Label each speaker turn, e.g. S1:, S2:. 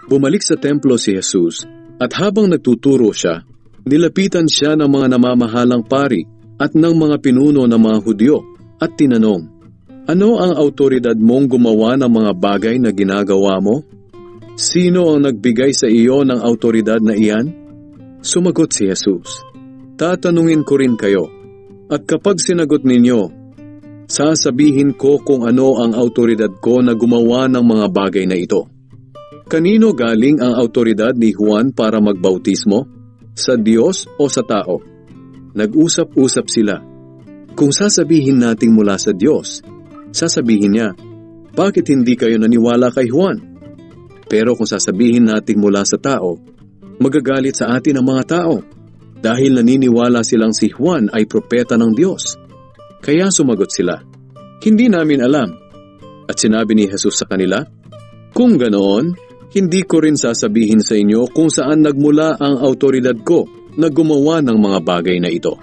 S1: Bumalik sa templo si Jesus at habang nagtuturo siya, nilapitan siya ng mga namamahalang pari at ng mga pinuno ng mga Hudyo at tinanong, "Ano ang autoridad mong gumawa ng mga bagay na ginagawa mo? Sino ang nagbigay sa iyo ng autoridad na iyan?" Sumagot si Jesus, "Tatanungin ko rin kayo, at kapag sinagot ninyo, sasabihin ko kung ano ang autoridad ko na gumawa ng mga bagay na ito. Kanino galing ang autoridad ni Juan para magbautismo? Sa Diyos o sa tao?" Nag-usap-usap sila. Kung sasabihin nating mula sa Diyos, sasabihin niya, "Bakit hindi kayo naniwala kay Juan?" Pero kung sasabihin nating mula sa tao, magagalit sa atin ang mga tao dahil naniniwala silang si Juan ay propeta ng Diyos. Kaya sumagot sila, "Hindi namin alam." At sinabi ni Jesus sa kanila, "Kung ganoon, hindi ko rin sasabihin sa inyo kung saan nagmula ang autoridad ko na gumawa ng mga bagay na ito."